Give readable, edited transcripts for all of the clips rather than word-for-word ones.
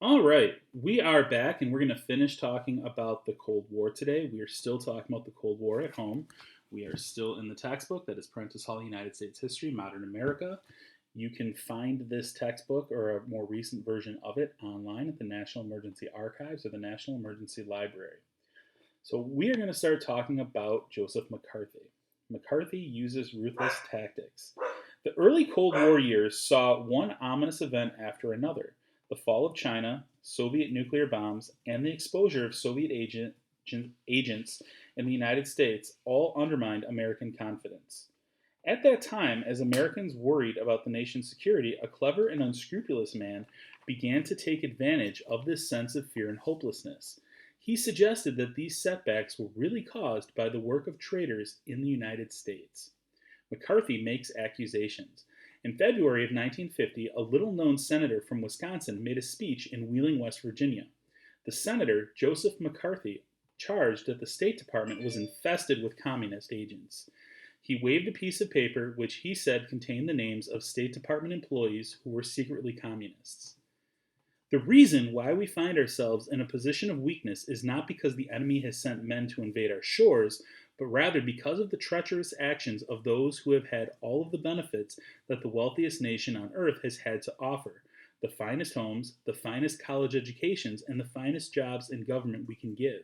All right, we are back and we're going to finish talking about the Cold War today. We are still talking about the Cold War at home. We are still in the textbook that is Prentice Hall United States History, Modern America. You can find this textbook or a more recent version of it online at the National Emergency Archives or the National Emergency Library. So, we are going to start talking about Joseph McCarthy. McCarthy uses ruthless tactics. The early Cold War years saw one ominous event after another: the fall of China, Soviet nuclear bombs, and the exposure of Soviet agents in the United States all undermined American confidence. At that time, as Americans worried about the nation's security, a clever and unscrupulous man began to take advantage of this sense of fear and hopelessness. He suggested that these setbacks were really caused by the work of traitors in the United States. McCarthy makes accusations. In February of 1950, a little known senator from Wisconsin made a speech in Wheeling, West Virginia. The senator, Joseph McCarthy, charged that the State Department was infested with communist agents. He waved a piece of paper which he said contained the names of State Department employees who were secretly communists. The reason why we find ourselves in a position of weakness is not because the enemy has sent men to invade our shores, but rather because of the treacherous actions of those who have had all of the benefits that the wealthiest nation on earth has had to offer: the finest homes, the finest college educations, and the finest jobs in government we can give.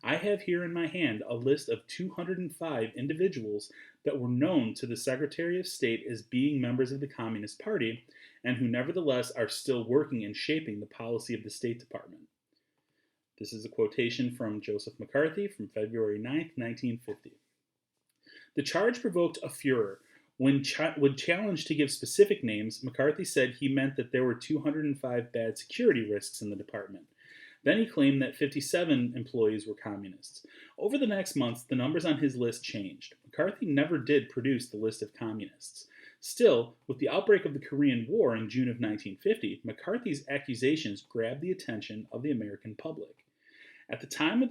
I have here in my hand a list of 205 individuals that were known to the Secretary of State as being members of the Communist Party, and who nevertheless are still working and shaping the policy of the State Department. This is a quotation from Joseph McCarthy from February 9, 1950. The charge provoked a furor. When challenged to give specific names, McCarthy said he meant that there were 205 bad security risks in the department. Then he claimed that 57 employees were communists. Over the next months, the numbers on his list changed. McCarthy never did produce the list of communists. Still, with the outbreak of the Korean War in June of 1950, McCarthy's accusations grabbed the attention of the American public. At the time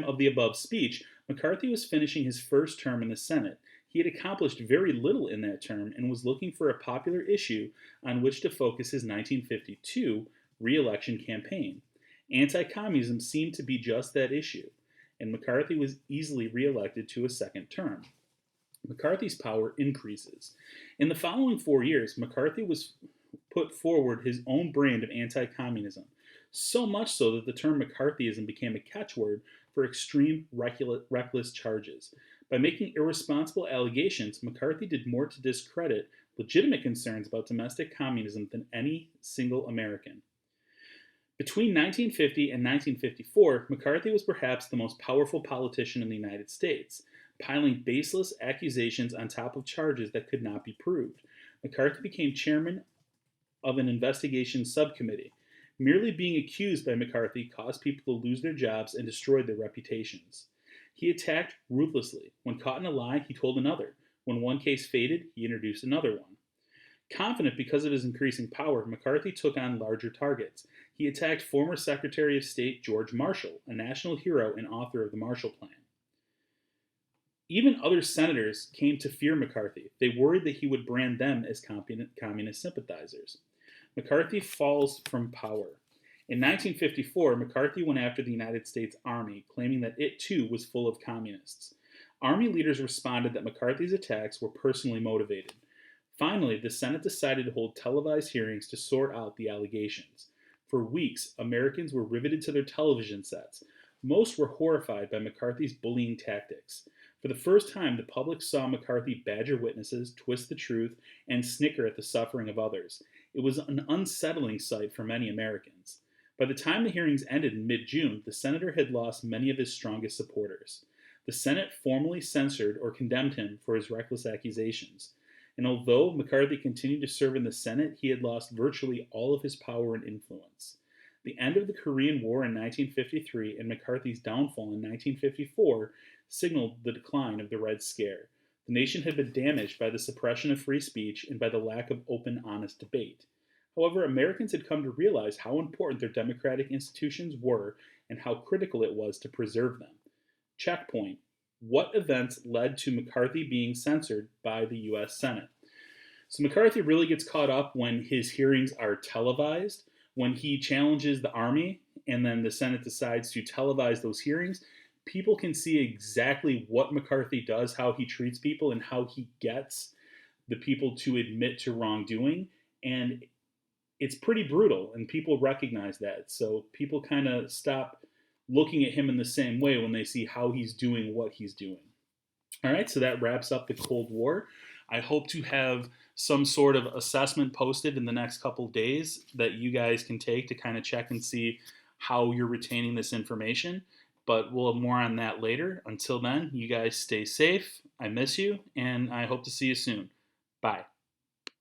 of the above speech, McCarthy was finishing his first term in the Senate. He had accomplished very little in that term and was looking for a popular issue on which to focus his 1952 re-election campaign. Anti-communism seemed to be just that issue, and McCarthy was easily re-elected to a second term. McCarthys Power increases. In the following 4 years, McCarthy was put forward his own brand of anti-communism, so much so that the term McCarthyism became a catchword for extreme reckless charges. By making irresponsible allegations, McCarthy did more to discredit legitimate concerns about domestic communism than any single American. Between 1950 and 1954, McCarthy was perhaps the most powerful politician in the United States, piling baseless accusations on top of charges that could not be proved. McCarthy became chairman of an investigation subcommittee. Merely being accused by McCarthy caused people to lose their jobs and destroyed their reputations. He attacked ruthlessly. When caught in a lie, he told another. When one case faded, he introduced another one. Confident because of his increasing power, McCarthy took on larger targets. He attacked former Secretary of State George Marshall, a national hero and author of the Marshall Plan. Even other senators came to fear McCarthy. They worried that he would brand them as communist sympathizers. McCarthy falls from power. In 1954, McCarthy went after the United States Army, claiming that it too was full of communists. Army leaders responded that McCarthy's attacks were personally motivated. Finally, the Senate decided to hold televised hearings to sort out the allegations. For weeks, Americans were riveted to their television sets. Most were horrified by McCarthy's bullying tactics. For the first time, the public saw McCarthy badger witnesses, twist the truth, and snicker at the suffering of others. It was an unsettling sight for many Americans. By the time the hearings ended in mid-June, the senator had lost many of his strongest supporters. The Senate formally censored or condemned him for his reckless accusations. And although McCarthy continued to serve in the Senate, he had lost virtually all of his power and influence. The end of the Korean War in 1953 and McCarthy's downfall in 1954 signaled the decline of the Red Scare. The nation had been damaged by the suppression of free speech and by the lack of open, honest debate. However, Americans had come to realize how important their democratic institutions were and how critical it was to preserve them. Checkpoint. What events led to McCarthy being censored by the U.S. Senate? So McCarthy really gets caught up when his hearings are televised. when he challenges the army and then the Senate decides to televise those hearings, people can see exactly what McCarthy does, how he treats people, and how he gets the people to admit to wrongdoing. And it's pretty brutal, and people recognize that. So people kind of stop looking at him in the same way when they see how he's doing what he's doing. All right, so that wraps up the Cold War. I hope to have some sort of assessment posted in the next couple days that you guys can take to kind of check and see how you're retaining this information. But we'll have more on that later. Until then, you guys stay safe. I miss you, and I hope to see you soon. Bye.